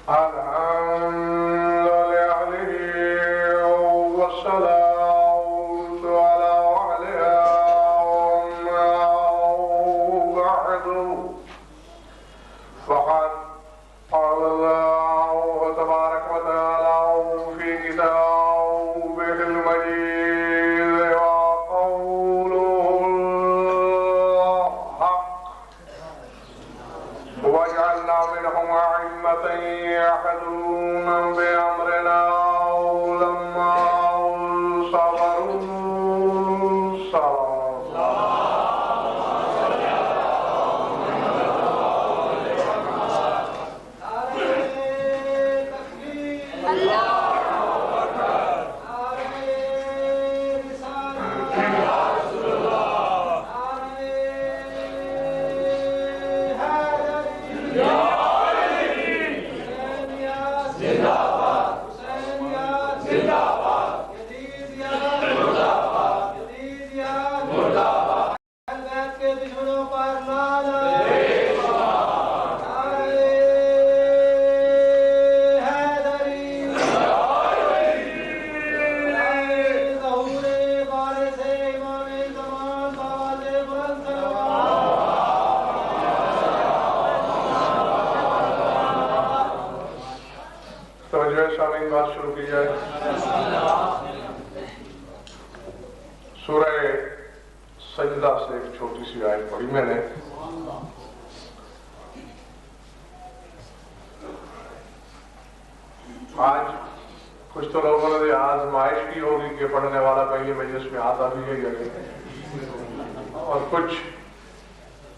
الحمد لله والصلاة على أهلها وما بعد فقد قال الله تبارك وتعالى في كتابه المجيد وقوله الحق وجعلنا منهم أئمة يهدون بأمرنا لما صبروا بات شروع کی جائے. سورہ سجدہ سے ایک چھوٹی سی آیت پڑھی میں نے. آج کچھ تو لوگوں نے آزمائش کی ہوگی کہ پڑھنے والا کہیں مجلس میں آتا بھی ہے یا نہیں, اور کچھ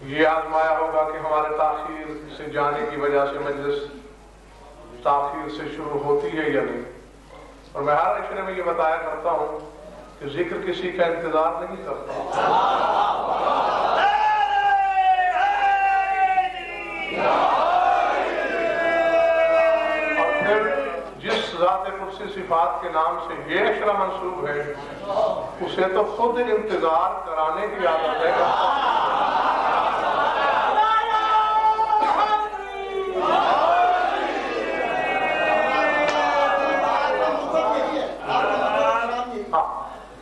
یہ آزمایا ہوگا کہ ہمارے تاخیر سے جانے کی وجہ سے مجلس تاخیر سے شروع ہوتی ہے یا نہیں. اور میں ہر اشرے میں یہ بتایا کرتا ہوں کہ ذکر کسی کا انتظار نہیں کرتا. اور پھر جس ذات قدسی صفات کے نام سے یہ اشرہ منسوب ہے اسے تو خود انتظار کرانے کی عادت ہے.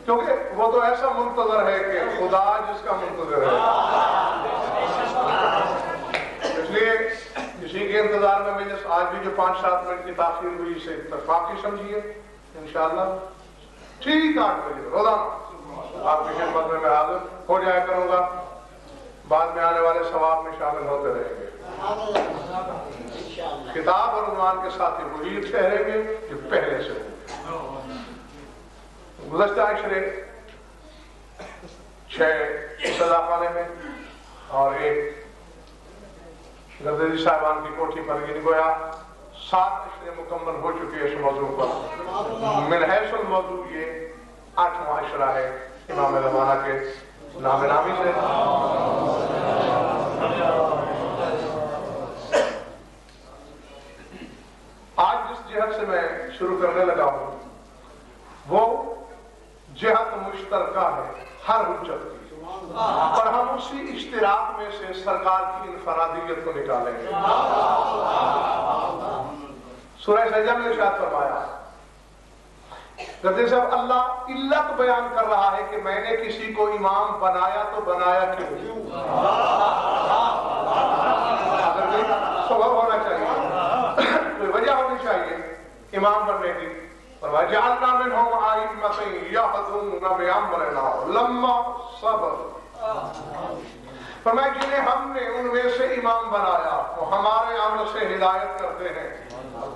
کیونکہ وہ تو ایسا منتظر ہے کہ خدا جس کا منتظر ہے, اس لیے اسی کے انتظار میں مجلس آج بھی جو 5-7 منٹ کی تاخیر ہوئی اسے اتفاقی سمجھیے. انشاءاللہ ٹھیک 8 بجے روزانہ آپ کی خدمت میں حاضر ہو جایا کروں گا. بعد میں آنے والے ثواب میں شامل ہوتے رہیں گے. کتاب اور عنوان کے ساتھ ہی وہی ٹھہریں گے جو پہلے سے ہو. گزشتہ عشرے 6 صدا خانے میں اور ایک گردیزی صاحبان کی کوٹھی پر یہ گویا 7 عشرے مکمل ہو چکے اس موضوع پر. من حیث الموضوع یہ 8واں عشرہ ہے امام زمانہ کے نام نامی سے. آج جس جہت سے میں شروع کرنے لگا ہوں وہ جہت مشترکہ ہے ہر حجت کی, اور ہم اسی اشتراک میں سے سرکار کی انفرادیت کو نکالیں گے. سورہ سجدہ میں ارشاد فرمایا گردی صاحب اللہ علت بیان کر رہا ہے کہ میں نے کسی کو امام بنایا تو بنایا کیوں. سبب ہونا چاہیے, کوئی وجہ ہونی چاہیے امام بننے کی. وَجَعَلْنَا مِنْهُمْ أَئِمَّةً يَهْدُونَ بِأَمْرِنَا لَمَّا صَبَرُوا. فرمایا جنہیں ہم نے ان میں سے امام بنایا وہ ہمارے امر سے ہدایت کرتے ہیں.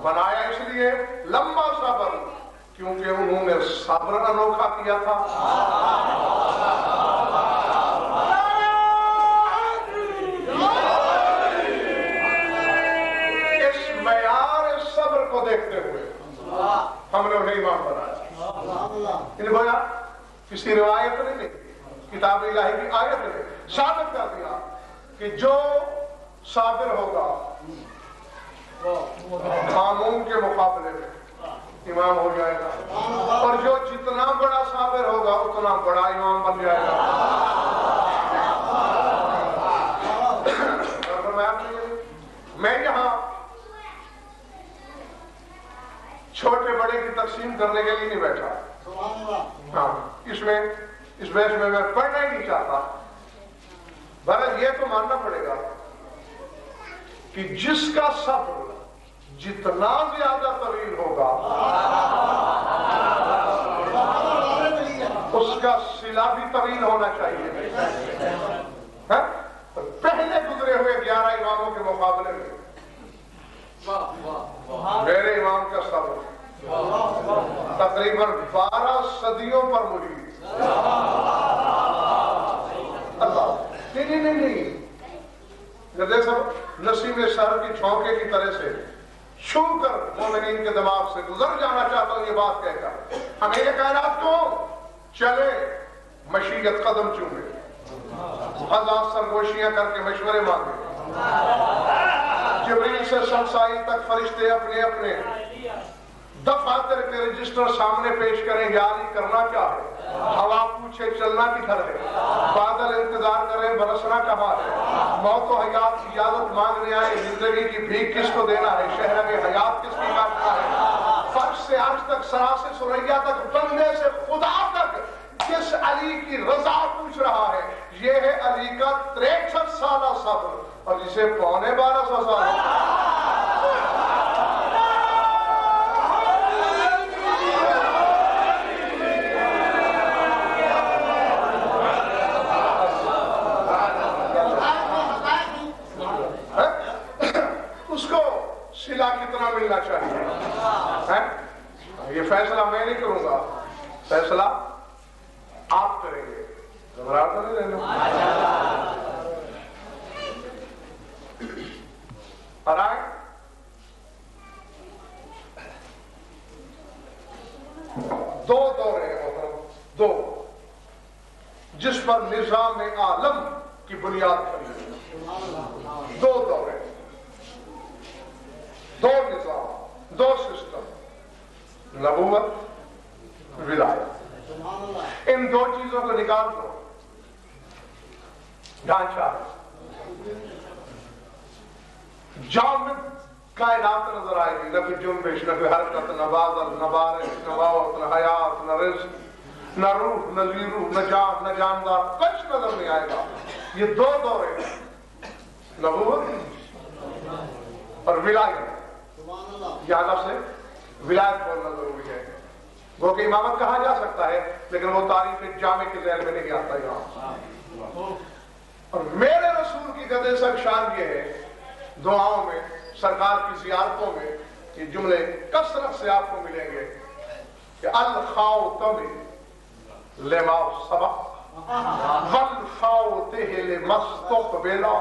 بنایا اس لیے لما صبر کیونکہ انہوں نے صبر انوکھا کیا تھا. اس معیار صبر کو دیکھتے ہوئے ہم نے انہیں امام بنایا. انہیں گویا کسی روایت نے نہیں, کتاب الہی کی آیت نے ثابت کر دیا کہ جو صابر ہوگا قانون کے مقابلے میں امام ہو جائے گا, اور جو جتنا بڑا صابر ہوگا اتنا بڑا امام بن جائے گا. میں یہاں چھوٹے بڑے کی تقسیم کرنے کے لیے نہیں بیٹھا. ہاں اس بحث میں میں پڑھنا ہی نہیں چاہتا. بہرحال یہ تو ماننا پڑے گا کہ جس کا صبر جتنا زیادہ طویل ہوگا اس کا صلہ بھی طویل ہونا چاہیے. پہلے گزرے ہوئے 11 اماموں کے مقابلے میں میرے امام کا صبر تقریباً 12 صدیوں پر محیط. اللہ نہیں جدے سب نسیم سر کی چھونکے کی طرح سے چھو کر مومنین کے دماغ سے گزر جانا چاہتا ہوں یہ بات کہہ کر. امیر کائنات کو چلے مشیت قدم چومے ہزار سرگوشیاں کر کے مشورے مانگے. جبریل سے سنسائی تک فرشتے اپنے اپنے دفاتر کے رجسٹر سامنے پیش کریں یا علی کرنا کیا ہے. ہوا پوچھے چلنا کدھر ہے. بادل انتظار کریں برسنا کہاں ہے. موت و حیات کی اجازت مانگنے آئے زندگی کی بھیک کس کو دینا ہے. شہر میں حیات کس کی کاٹنا ہے. فرش سے عرش تک سرا سے سریا تک بندے سے خدا تک جس علی کی رضا پوچھ رہا ہے یہ ہے علی کا 63 سالہ صبر اور جسے 12.25 سال اس کو صلہ کتنا ملنا چاہیے. یہ فیصلہ میں نہیں کروں گا فیصلہ آپ کریں گے. گھبراہٹ نہیں رہنا. اور آئے دو دورے ہیں دو جس پر نظام عالم کی بنیاد کھڑی ہے. دو دورے دو نظام دو سسٹم نبوت ولایت. ان دو چیزوں کو نکال دو ڈھانچہ جامد کائنات نظر آئے گی. نہ کوئی جنبش نہ کوئی حرکت نہ بادل نہ بارش نہ موت نہ حیات نہ رزق نہ روح نہ لیروح نہ جان نہ جاندار کچھ نظر نہیں آئے گا. یہ دو دورے ہیں نبوت اور ولایت. یہاں سے ولایت بولنا ضروری ہے. وہ کہ امامت کہا جا سکتا ہے لیکن وہ تعریف جامع کے ذہن میں نہیں آتا یہاں. اور میرے رسول کی قدر سب شان یہ ہے دعاؤں میں سرکار کی زیارتوں میں یہ جملے کثرت سے آپ کو ملیں گے کہ الخاؤ تبی لما سبق والخاؤتہ لمستقبلا.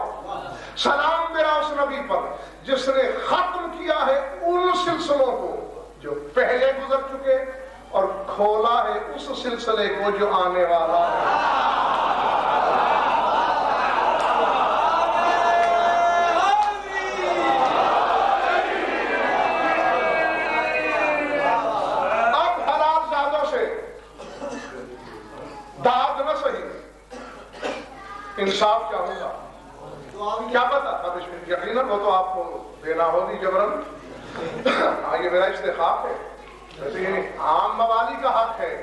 سلام میرا اس نبی پر جس نے ختم کیا ہے ان سلسلوں کو جو پہلے گزر چکے اور کھولا ہے اس سلسلے کو جو آنے والا ہے. اب حلال زادوں سے داد نہ صحیح انصاف کیا ہوگا کیا پتا. اب یقیناً وہ تو آپ کو دینا ہوگی جبرن. یہ میرا استحقاق ہے. ویسے یہ عام موالی کا حق ہے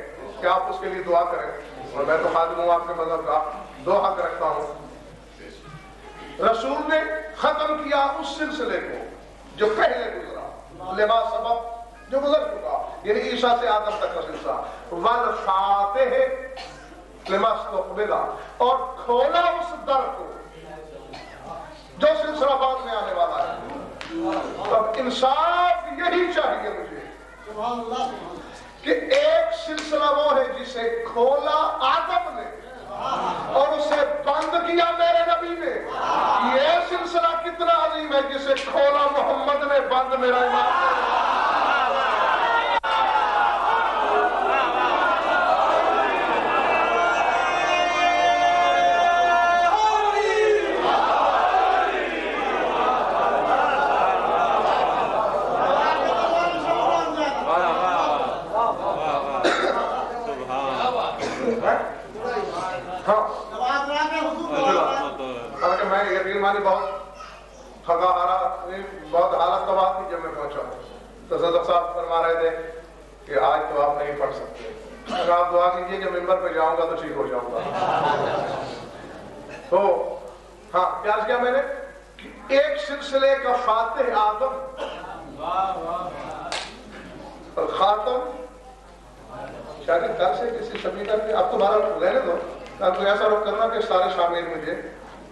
کہ آپ اس کے لیے دعا کریں اور میں تو خادم ہوں آپ کے مذہب کا 2 حق رکھتا ہوں. رسول نے ختم کیا اس سلسلے کو جو پہلے گزرا لما سبق جو گزر چکا یعنی عیسیٰ سے آدم تک کا سلسلہ. والفاتح لما استقبلا اور کھولا اس در کو جو سلسلہ بعد میں آنے والا ہے. اب انصاف یہی چاہیے مجھے کہ ایک سلسلہ وہ ہے جسے کھولا آدم نے اور اسے بند کیا میرے نبی نے. یہ سلسلہ کتنا عظیم ہے جسے کھولا محمد نے بند میرا امام نے. بہت تھکا ہارا بہت حالت تباہ تھی جب میں پہنچا. تو صدق صاحب فرما رہے تھے کہ آج تو آپ نہیں پڑھ سکتے، اگر آپ دعا کیجئے کہ ممبر پہ جاؤں گا تو ٹھیک ہو جاؤں گا۔ تو ہاں کیا کیا میں نے، ایک سلسلے کا فاتح آدم اور خاتم، شاید کل سے کسی سبیکر میں اب تمہارا رہنے دو، کوئی ایسا رخ کرنا کہ سارے شامل مجھے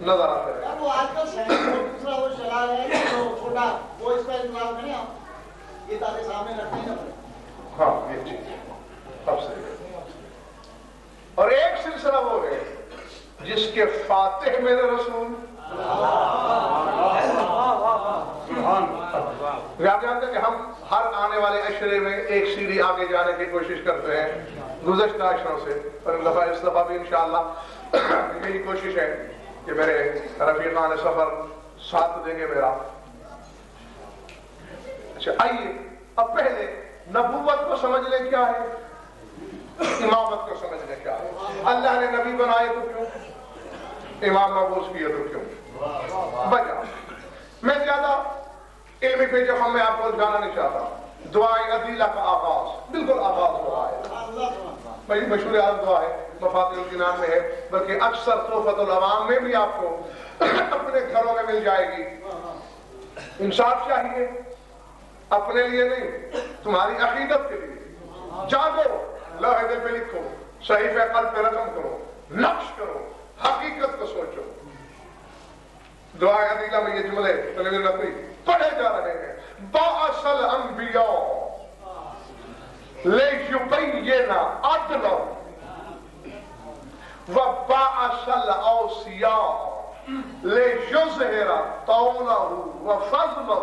نظر آتے ہیں۔ وہ آج کل دوسرا وہ شلال ہے جو چھوٹا، وہ اس کا انتظام کریں آپ، یہ تاکہ سامنے رکھنے نہ پڑے۔ ہاں یہ ٹھیک ہے، اب صحیح ہے۔ اور ایک سلسلہ وہ ہے جس کے فاتح میرے رسول، آپ جانتے ہیں کہ ہم ہر آنے والے عشرے میں ایک سیڑھی آگے جانے کی کوشش کرتے ہیں گزشتہ عشروں سے، اور اس دفعہ بھی انشاءاللہ یہی کوشش ہے کہ میرے رفیقان سفر ساتھ دیں گے میرا۔ اچھا آئیے اب پہلے نبوت کو سمجھ لیں کیا ہے، امامت کو سمجھ لیں کیا ہے۔ اللہ نے نبی بنائے تو کیوں، امام مبعوث کیے تو کیوں، بجا میں زیادہ علمی پہ جب میں آپ کو جانا نہیں چاہتا۔ دعائیں عدیلہ کا آغاز بالکل آغاز ہو رہا ہے، بڑی مشہور عالم دعا ہے، مفاتیح الجنان میں ہے، بلکہ اکثر تحفۃ العوام میں بھی آپ کو اپنے گھروں میں مل جائے گی۔ انصاف چاہیے اپنے لیے نہیں، تمہاری عقیدت کے لیے۔ جاگو، لوہے دل پہ لکھو، صحیفہ قلب پہ رقم کرو، نقش کرو، حقیقت کو سوچو۔ دعائیں عدیلہ میں یہ جملے پڑھے جا رہے ہیں، بعث الانبیاء لیبین عدلا وبعث الاوصیاء لیظہر طولہ وفضلہ۔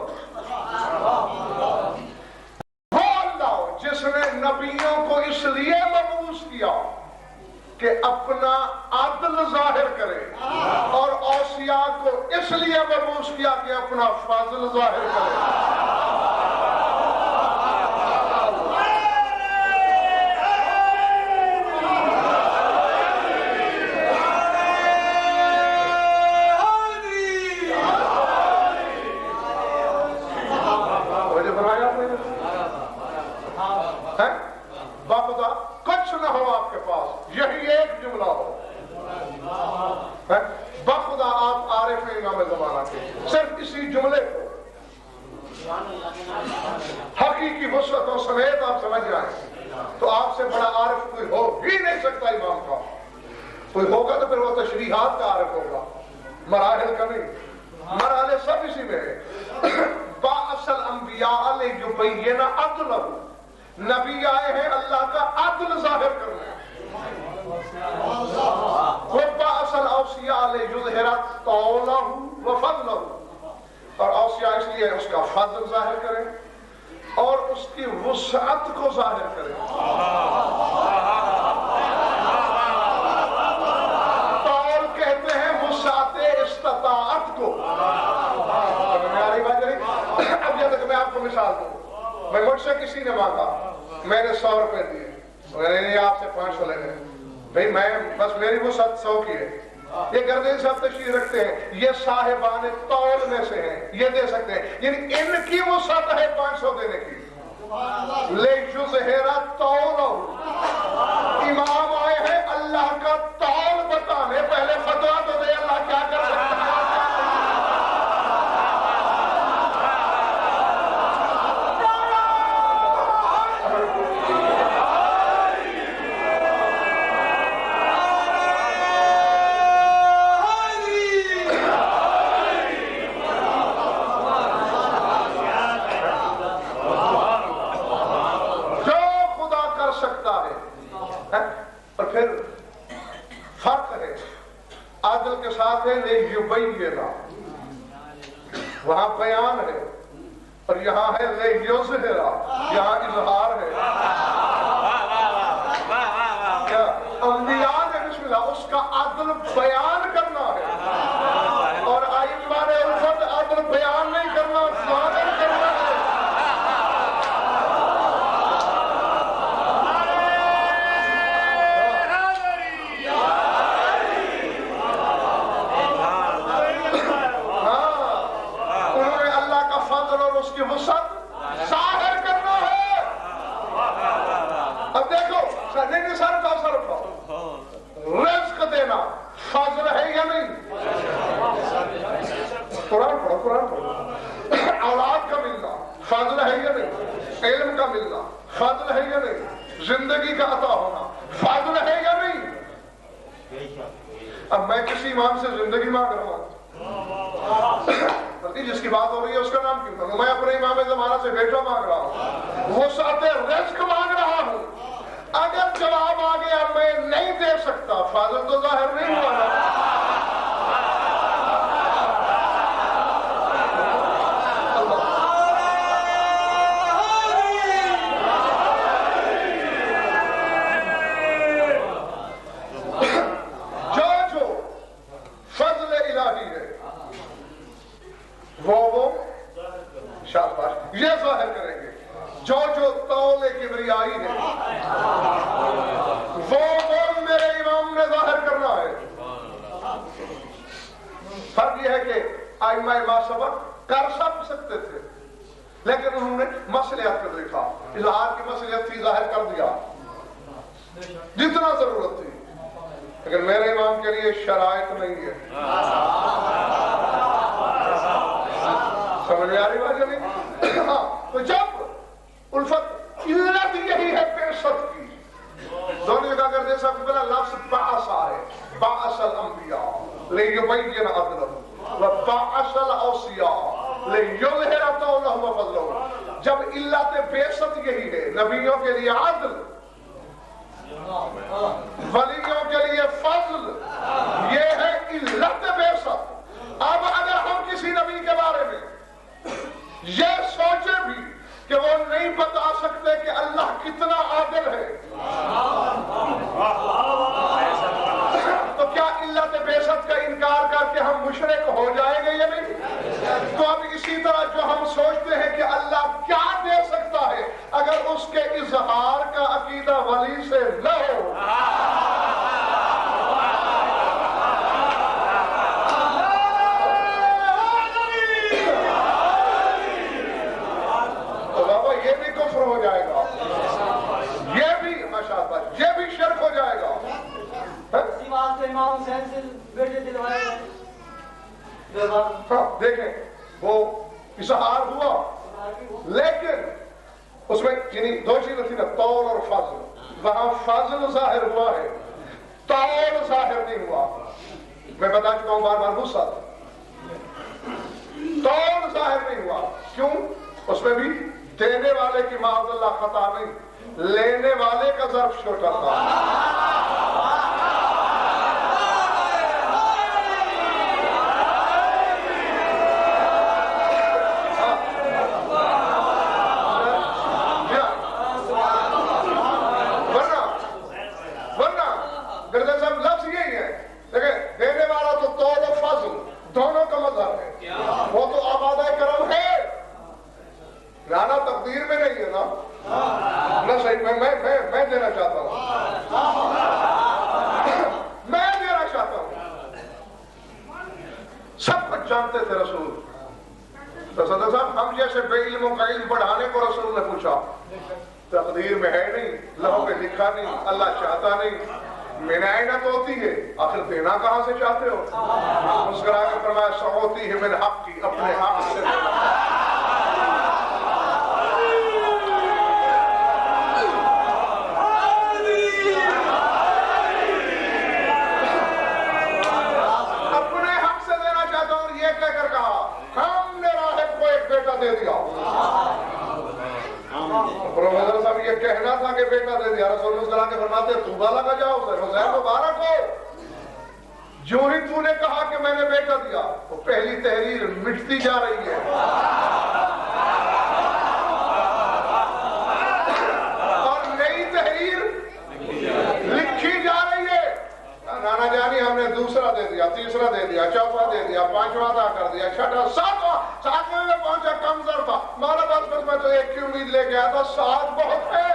وہ اللہ جس نے نبیوں کو اس لیے مبعوث کیا کہ اپنا عدل ظاہر کرے، اور اوصیاء کو اس لیے مبعوث کیا کہ اپنا فضل ظاہر کرے۔ باخدا کچھ نہ ہو آپ کے پاس، یہی ایک جملہ ہو، باخدا آپ عارف ہیں امام زمانہ کے، صرف اسی جملے کو حقیقی وسعتوں سمیت آپ سمجھ جائیں تو آپ سے بڑا عارف کوئی ہو ہی نہیں سکتا امام کا۔ کوئی ہوگا تو پھر وہ تشریحات کا عارف ہوگا، مراحل کا نہیں، مراحل سب اسی میں ہے۔ بعث الانبیاء لیبین عدلہ، نبی آئے ہیں اللہ کا عدل ظاہر کرنے۔ وبعث الاوصیاء لیظہر طولہ وفضلہ، اور اوصیاء اس لیے اس کا فضل ظاہر کریں اور اس کی وسعت کو ظاہر کریں۔ طول کہتے ہیں وسعت استطاعت کو۔ اب یہ تک میں آپ کو مثال دوں، میں مجھ سے کسی نے مانگا، میں نے 100 روپے دیے، میں نے آپ سے 500 لینے، بھئی میں بس میری وہ 700 کی ہے۔ یہ گردین صاحب تشریح رکھتے ہیں، یہ صاحبان طول میں سے ہیں، یہ دے سکتے ہیں، یعنی ان کی وہ 7 ہے 500 دینے کی۔ لیظہر طولہ، امام آئے ہیں اللہ کا طول بتانے، پہلے فتویٰ تو دے اللہ کیا کر سکتا ہے۔ اور پھر فرق ہے عدل کے ساتھ ہے لیبین، وہاں بیان ہے، اور یہاں ہے لیظہر، یہاں اظہار ہے۔ کیا انبیاء نے بسم اللہ اس کا عدل بیان کرنا ہے، اور ائمہ نے خود عدل بیان نہیں کرنا، ظاہر کرنا ہے۔ اس کی وسعت ظاہر قرآن پڑھو۔ اولاد کا ملنا فضل ہے یا نہیں؟ علم کا ملنا فضل ہے یا نہیں؟ زندگی کا عطا ہونا فضل ہے یا نہیں؟ اب میں کسی امام سے زندگی مانگ رہا ہوں، جس کی بات ہو رہی ہے اس کا نام کیوں کروں؟ میں اپنے امام زمانہ سے بیٹا مانگ رہا ہوں، وسعت رزق مانگ رہا ہوں۔ اگر جواب آ گیا میں نہیں دے سکتا، فضل تو ظاہر نہیں ہوا نا۔ شاباش، یہ ظاہر کریں گے۔ جو طول کبریائی ہے وہ میرے امام نے ظاہر کرنا ہے۔ فرق یہ ہے کہ ائمہ ما سبق کر سب سکتے تھے، لیکن انہوں نے مصلحت کو دیکھا، اظہار کی مصلحت تھی، ظاہر کر دیا جتنا ضرورت تھی، لیکن میرے امام کے لیے شرائط نہیں ہے۔ سمجھ میں آ رہی بات نہیں؟ ہاں، تو جب الفت علت یہی ہے بعثت کی، دونوں کا اگر دیکھ سکتے پہلا لفظ بعث ہے، بعث الانبیاء لیبین عدلہ وبعث الاوصیاء لیظہر طولہ وفضلہ۔ جب علت بعثت یہی ہے، نبیوں کے لیے عدل، ولیوں کے لیے فضل، یہ ہے علت بعثت۔ اب اگر ہم کسی نبی کے بارے میں یہ سوچے بھی کہ وہ نہیں بتا سکتے کہ اللہ کتنا عادل ہے، تو کیا علت بعثت کا انکار کر کے ہم مشرک ہو جائیں گے یا نہیں؟ تو اب اسی طرح جو ہم سوچتے ہیں کہ اللہ کیا دے سکتا ہے، اگر اس کے اظہار کا عقیدہ ولی سے نہ ہو، ہو جائے گا، یہ بھی ماشاءاللہ یہ بھی شرک ہو جائے گا۔ اسی بات سے امام حسین سے بیٹے دلوائے دیکھیں وہ اظہار ہوا، لیکن اس میں یعنی دو چیزیں تھی نا، طول اور فضل۔ وہاں فضل ظاہر ہوا ہے، طول ظاہر نہیں ہوا۔ میں بتا چکا ہوں بار بار غصہ، طول ظاہر نہیں ہوا۔ کیوں؟ اس میں بھی دینے والے کی معاذ اللہ خطا نہیں، لینے والے کا ظرف چھوٹا تھا۔ ورنہ گردن صاحب لفظ یہی ہے، دیکھیں دینے والا تو طول و فضل دونوں کا مظہر ہے، وہ تو آبادہ کرم ہے، لانا تقدیر میں نہیں ہے نا۔ نہ صحیح، میں دینا چاہتا ہوں، میں دینا چاہتا ہوں۔ سب کچھ جانتے تھے رسول۔ تو صدر صاحب ہم جیسے بے علموں کا علم بڑھانے کو رسول نے پوچھا، تقدیر میں ہے نہیں، لوحوں پہ لکھا نہیں، اللہ چاہتا نہیں، منعینت ہوتی ہے، آخر دینا کہاں سے چاہتے ہو؟ مسکرا کے فرمایا سعوتی ہے من حق کی، اپنے حق سے دے دیا۔ پروفیسر صاحب یہ کہنا تھا کہ بیٹا دے دیا، رسول اللہ صلی اللہ علیہ وسلم کے فرماتے طوبیٰ لگا جاؤ حسین مبارک ہو، جو ہی تو نے کہا کہ میں نے بیٹا دیا، وہ پہلی تحریر مٹتی جا رہی ہے اور نئی تحریر لکھی جا رہی ہے۔ نانا جانی ہم نے دوسرا دے دیا، تیسرا دے دیا، چوتھا دے دیا، پانچواں ادا کر دیا، چھٹا، ساتواں میں پہنچا کمزور تھا، مالا بس میں تو ایک کی امید لے کے آیا تھا، 7 بہت ہے۔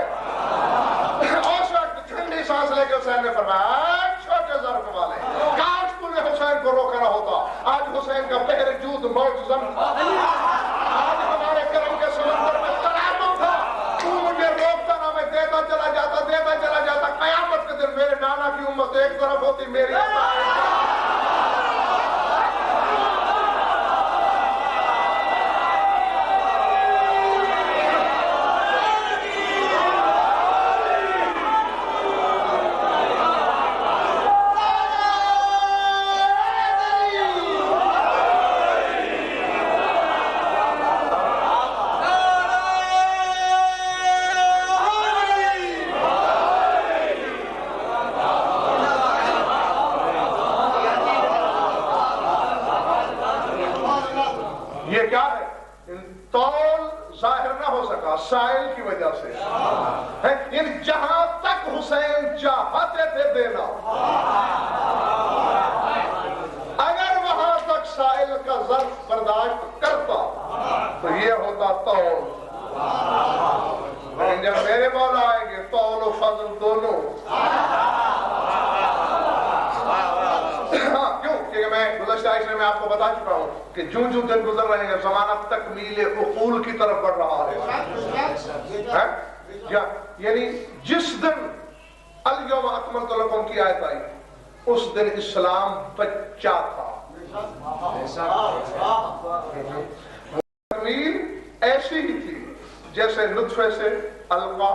اس وقت ٹھنڈی سانس لے کے حسین نے فرمایا چھوٹے ظرف والے، کاش تو نے حسین کو روکا نہ ہوتا، آج حسین کا بحر جود موج زم تھا، آج ہمارے کرم کے سمندر میں تنازع تھا، تو مجھے روکتا نہ، میں دیتا چلا جاتا، دیتا چلا جاتا، قیامت کے دن میرے نانا کی امت ایک طرف ہوتی، میری طول ظاہر نہ ہو سکا سائل کی وجہ سے، یعنی جہاں تک حسین چاہتے تھے دینا، اگر وہاں تک سائل کا ظرف برداشت کرتا تو یہ ہوتا طول، لیکن جب میرے مولا آئیں گے طول و فضل دونوں، کہ میں گزشتہ عشرے میں آپ کو بتا چکا ہوں کہ جو دن گزر رہے ہیں زمانہ تکمیل عقول کی طرف بڑھ رہا ہے، یعنی جس دن الیوم اکملت لکم کی آیت آئی اس دن اسلام بچہ تھا۔ تکمیل ایسی ہی تھی جیسے نطفے سے علقہ،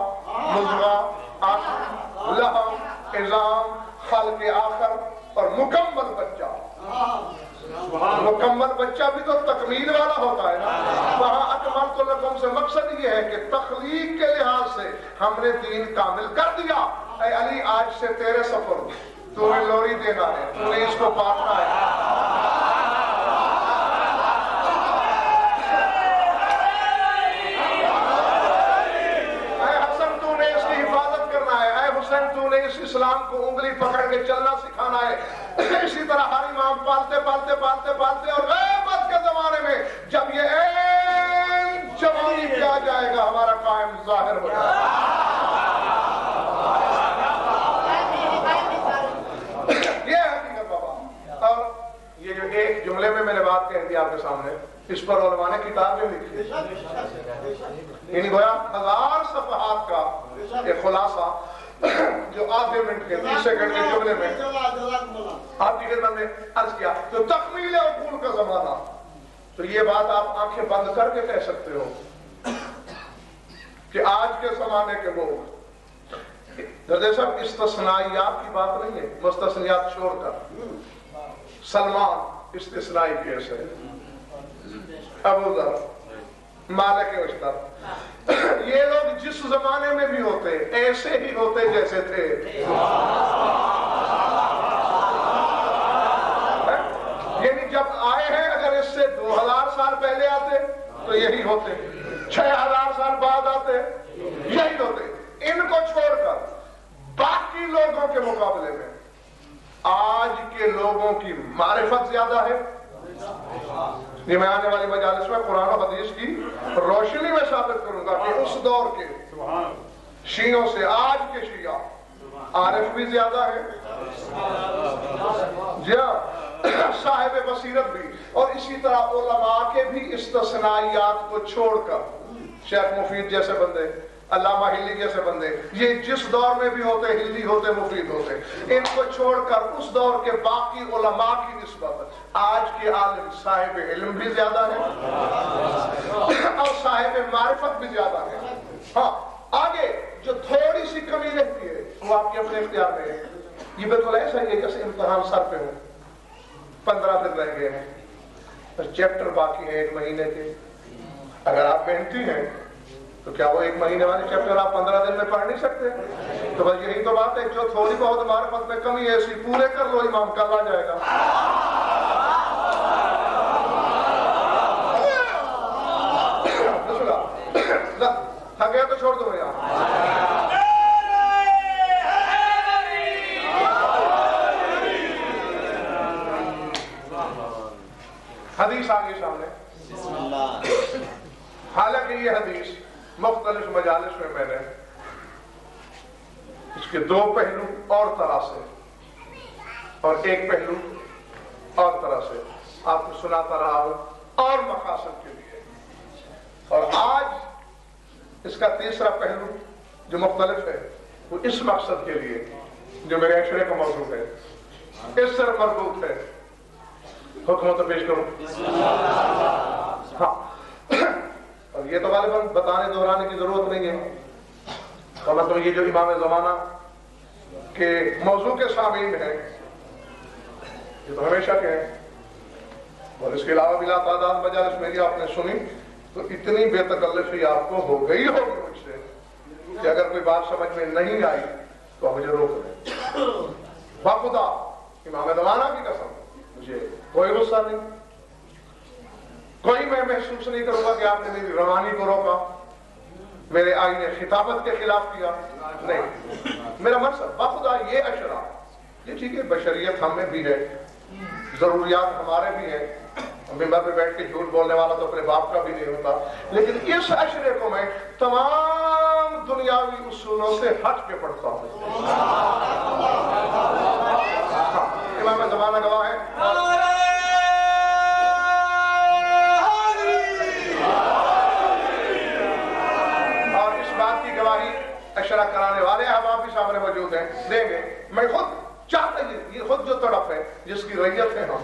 مضغہ، عصب، لحم، عظام، خلق آخر اور مکمل بچہ۔ مکمل بچہ بھی تو تکمیل والا ہوتا ہے نا۔ وہاں اکملت لکم سے مقصد یہ ہے کہ تخلیق کے لحاظ سے ہم نے دین کامل کر دیا۔ اے علی آج سے تیرے سفر، تو نے لوری دینا ہے، تو نے اس کو کاٹنا ہے۔ تو نے اس اسلام کو انگلی پکڑ کے چلنا سکھانا ہے۔ اسی طرح ہر امام پالتے پالتے پالتے پالتے اور غیبت کے زمانے میں جب یہ این جوانی پہ آ جائے گا ہمارا قائم ظاہر ہو جائے گا۔ یہ حقیقت بابا۔ اور یہ جو ایک جملے میں نے بات کہہ دی آپ کے سامنے، اس پر علماء نے کتابیں لکھی، یعنی گویا 1000 صفحات کا ایک خلاصہ جو آدھے منٹ کے 30 سیکنڈ کے جملے میں آپ کی خدمت میں عرض کیا۔ تو تکمیل عقول کا زمانہ، تو یہ بات آپ آنکھیں بند کر کے کہہ سکتے ہو کہ آج کے زمانے کے لوگ، درجہ صاحب استثنائیات کی بات نہیں ہے، مستثنیات چھوڑ کر، سلمان استثنائی کیس ہے، ابو ذر، مالک اشتر، یہ لوگ جس زمانے میں بھی ہوتے ایسے ہی ہوتے جیسے تھے۔ یعنی جب آئے ہیں اگر اس سے 2000 سال پہلے آتے تو یہی ہوتے، 6000 سال بعد آتے یہی ہوتے۔ ان کو چھوڑ کر باقی لوگوں کے مقابلے میں آج کے لوگوں کی معرفت زیادہ ہے۔ یہ میں آنے والی مجالس میں قرآن و حدیث کی روشنی میں ثابت کروں گا کہ اس دور کے شیعوں سے آج کے شیعہ عارف بھی زیادہ ہے، صاحب بصیرت بھی، اور اسی طرح علماء کے بھی استثنائیات کو چھوڑ کر شیخ مفید جیسے بندے، علامہ ہلی جیسے بندے، یہ جس دور میں بھی ہوتے ہلی ہوتے مفید ہوتے، ان کو چھوڑ کر اس دور کے باقی علماء کی نسبت آج کے عالم صاحب علم بھی زیادہ ہے اور صاحب معرفت بھی زیادہ ہے۔ ہاں آگے جو تھوڑی سی کمی رہتی ہے وہ آپ کے اپنے اختیار میں ہے۔ یہ بالکل ایسا ہی ہے جیسے امتحان سر پہ ہو، 15 دن رہ گئے ہیں، چیپٹر باقی ہیں 1 مہینے کے، اگر آپ محنتی ہیں تو کیا وہ 1 مہینے والے چیپٹر آپ 15 دن میں پڑھ نہیں سکتے؟ تو بس یہی تو بات ہے، جو تھوڑی بہت معرفت میں کمی ہے اسی پورے کر لو، امام کل آ جائے گا۔ تھکے تو چھوڑ دو یار۔ حدیث آگے سامنے، حالانکہ یہ حدیث مختلف مجالس میں نے اس کے 2 پہلو اور طرح سے اور 1 پہلو اور طرح سے آپ کو سناتا رہا ہوں اور مقاصد کے لیے، اور آج اس کا تیسرا پہلو جو مختلف ہے وہ اس مقصد کے لیے جو میرے عشرے کا موضوع ہے، اس سے مربوط ہے۔ حکم تو پیش کروں۔ ہاں اور یہ تو غالباً بتانے دہرانے کی ضرورت نہیں ہے، اور مطلب یہ جو امام زمانہ کے موضوع کے سامعین ہیں یہ تو ہمیشہ کے ہیں، اور اس کے علاوہ بلا تعداد مجالس میری آپ نے سنی تو اتنی بے تکلفی آپ کو ہو گئی ہوگی مجھ سے کہ اگر کوئی بات سمجھ میں نہیں آئی تو آپ مجھے روک لیں۔ باخدا امام زمانہ کی قسم مجھے کوئی غصہ نہیں، کوئی میں محسوس نہیں کروں گا کہ آپ نے میری روانی کو روکا، میرے آئین خطابت کے خلاف کیا، نہیں۔ میرا مقصد بخدا یہ اشرا، یہ ٹھیک ہے بشریت ہم میں بھی ہے، ضروریات ہمارے بھی ہیں، ممبر پہ بیٹھ کے جھوٹ بولنے والا تو اپنے باپ کا بھی نہیں ہوتا، لیکن اس اشرے کو میں تمام دنیاوی اصولوں سے ہٹ کے پڑھتا ہوں۔ امام زمانہ گواہ ہے، اور اس بات کی گواہی اشرا کرانے والے احباب بھی سامنے موجود ہیں، دیں گے۔ میں خود چاہتا ہی، یہ خود جو تڑپ ہے جس کی ریت ہے ہم،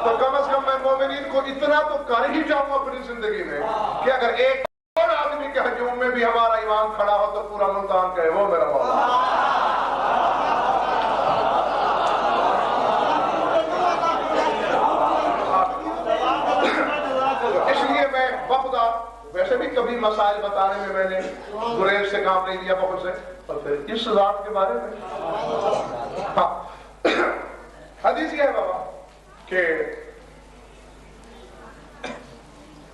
تو کم از کم میں مومنین کو اتنا تو کر ہی جاؤں اپنی زندگی میں کہ اگر ایک اور آدمی کے ہجوم میں بھی ہمارا امام کھڑا ہو تو پورا ملتان کہے وہ میرا مولا۔ اس لیے میں بخدا ویسے بھی کبھی مسائل بتانے میں نے گریز سے کام نہیں لیا بہت سے، اور پھر اس ذات کے بارے میں ہاں حدیث یہ ہے بابا کہ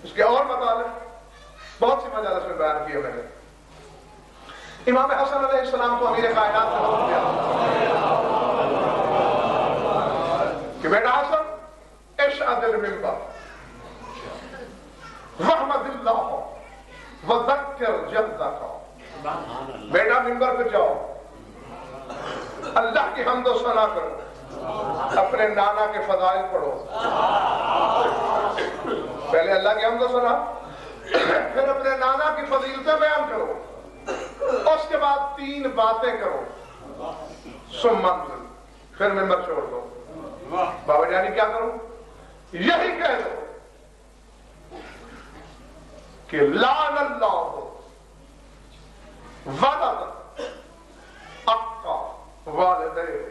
اس کے اور مطالب بہت سی مجالس میں بیان کیے میں نے۔ امام حسن علیہ السلام کو امیر کائنات نے حکم دیا کہ بیٹا حسن اشعد المنبر وحمد اللہ وذکر جدک، بیٹا منبر پہ جاؤ، اللہ کی حمد و ثنا کرو، اپنے نانا کے فضائل پڑھو، پہلے اللہ کی حمد و ثنا، پھر اپنے نانا کی فضیلتیں بیان کرو، اس کے بعد 3 باتیں کرو، ثم انزل، پھر منبر چھوڑ دو۔ بابا جانی کیا کروں؟ یہی کہہ دو کہ لعن اللہ ولد اقا والدین،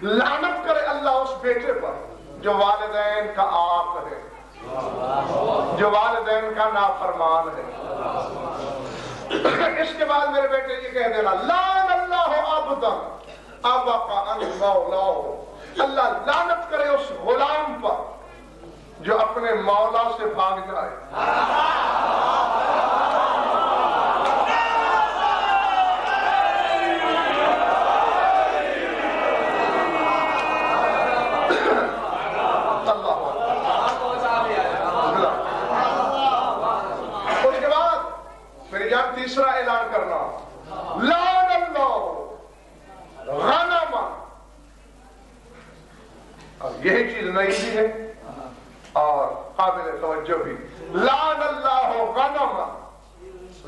لعنت کرے اللہ اس بیٹے پر جو والدین کا آق ہے، جو والدین کا نافرمان ہے۔ اس کے بعد میرے بیٹے یہ کہہ دینا لعن اللہ عبدا ابقا عن مولاہ، اللہ لعنت کرے اس غلام پر جو اپنے مولا سے بھاگ جائے۔ اس کے بعد پھر جب تیسرا اعلان کرنا لعن اللہ غنم، اور یہی چیز نئی بھی ہے اور قابل توجہ بھی، لعن اللہ غنم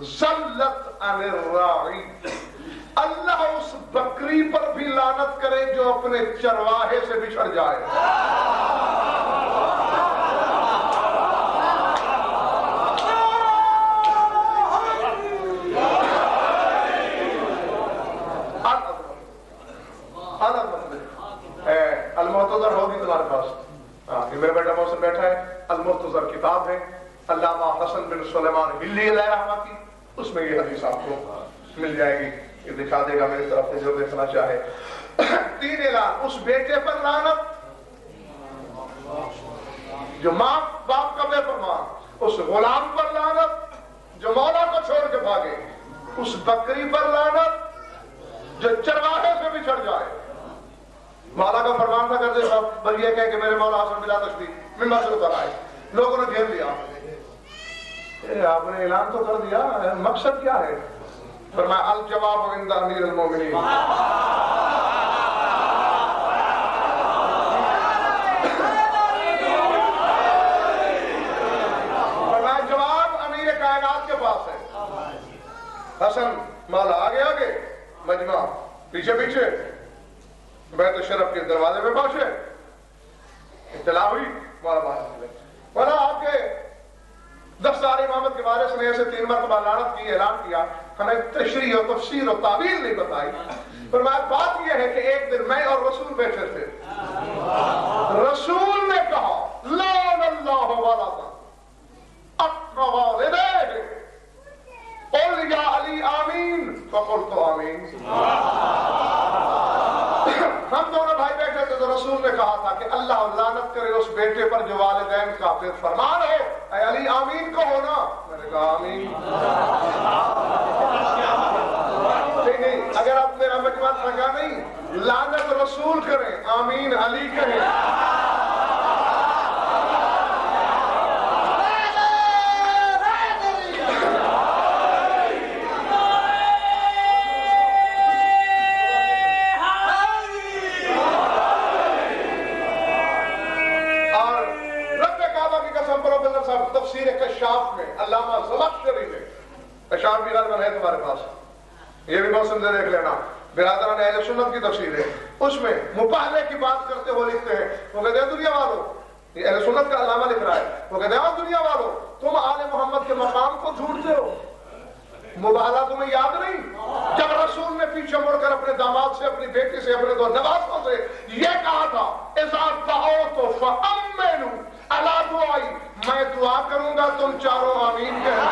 ذلت عن الراعی، اللہ اس بکری پر بھی لعنت کرے جو اپنے چرواہے سے بچھڑ جائے۔ المحتضر ہوگی تمہارے پاس، یہ میرا بیٹا محسن بیٹھا ہے، المحتضر کتاب ہے علامہ حسن بن سلیمان ہلی علیہ رحمہ کی، اس میں یہ حدیث آپ کو مل جائے گی، یہ دکھا دے گا میری طرف سے جو دیکھنا چاہے۔ 3 اعلان، اس بیٹے پر لعنت جو ماں باپ کا بے فرمان، اس غلام پر لعنت جو مولا کو چھوڑ کے بھاگے، اس بکری پر لعنت جو چرواہے سے بچھڑ جائے۔ مولا کا فرمان نہ کر دے صاحب، بس یہ کہے کہ میرے مولا حسن بلا تشبیہ منبر سے اتر آئے، لوگوں نے گھیر لیا، آپ نے اعلان تو کر دیا، مقصد کیا ہے؟ فرمایا الجواب عند امیر المومنین، فرمایا جواب امیر کائنات کے پاس ہے۔ حسن مولا آگے آگے، مجمع پیچھے پیچھے، بیت الشرف کے دروازے پہ پہنچے، اطلاع ہوئی مولا باہر، مولا آپ کے 10 سال امامت کے بارے سے ایسے 3 مرتبہ لعنت کی اعلان کیا، ہمیں تشریح و تفسیر و تعبیر نہیں بتائی۔ فرمایا بات یہ ہے کہ ایک دن میں اور رسول بیٹھے تھے، رسول نے کہا لعن اللہ ولدا اقا والدیہ، قل یا علی آمین، فقلت آمین۔ ہم دونوں بھائی بیٹھے تھے تو رسول رسول نے کہا تھا کہ اللہ لعنت کرے اس بیٹے پر جو والدین کافر فرمان ہو، اے علی آمین کہو نا۔ میں نے کہا آمین۔ نہیں، اگر آپ میرا مجمع لگا نہیں، لعنت رسول کریں، آمین علی کہیں۔ تفسیر کشاف میں علامہ زمخشری نے، کشاف بھی غالباً ہے تمہارے پاس، یہ بھی موسم سے دیکھ لینا، برادران اہل سنت کی تفسیر ہے، اس میں مباہلے کی بات کرتے ہوئے لکھتے ہیں، وہ کہتے ہیں دنیا والوں، یہ اہل سنت کا علامہ لکھ رہا ہے، وہ کہتے ہیں دنیا والوں تم آل محمد کے مقام کو جھوٹتے ہو، مباہلہ تمہیں یاد نہیں؟ جب رسول نے پیچھے مڑ کر اپنے داماد سے، اپنی بیٹی سے، اپنے دو نوازوں سے یہ کہا تھا اذا دعوت فامنوا الا دعائی، میں دعا کروں گا تم چاروں آمین کہنا۔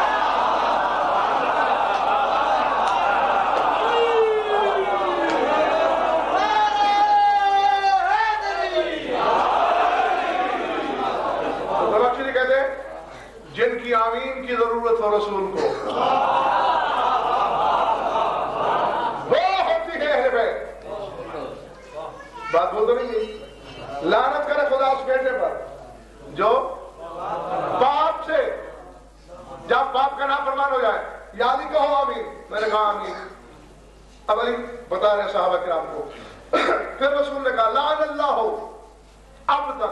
تو زمخشری کہتے ہیں جن کی آمین کی ضرورت ہو رسول کو، بات بول تو نہیں ہے، لعنت کرے خدا اس بیٹے پر جو باپ سے، جب باپ کا نافرمان ہو جائے، یا علی کہو آمین، میں نے کہا آمین۔ اب علی بتا رہے صحابہ کرام کو، پھر رسول نے کہا لعن اللہ عبدا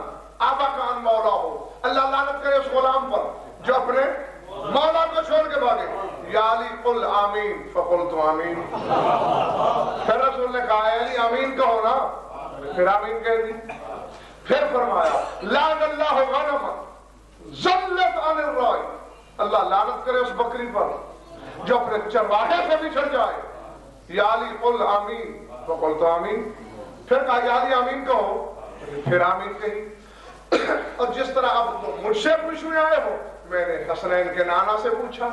ابا عن مولا ہو، اللہ لعنت کرے اس غلام پر جو اپنے مولا کو چھوڑ کے بھاگے، یا علی قل آمین فقلت آمین۔ پھر رسول نے کہا اے علی آمین کہو نا، پھر آمین کہہ دی۔ پھر فرمایا لعن اللہ غنم ذلت عن الرائی، اللہ لعنت کرے اس بکری پر جو اپنے چرواہے سے بچھڑ جائے، یا علی قل آمین فقلت آمین۔ پھر کہا یا علی آمین کہو، پھر آمین کہی۔ اور جس طرح اب تم مجھ سے پوچھنے آئے ہو، میں نے حسنین کے نانا سے پوچھا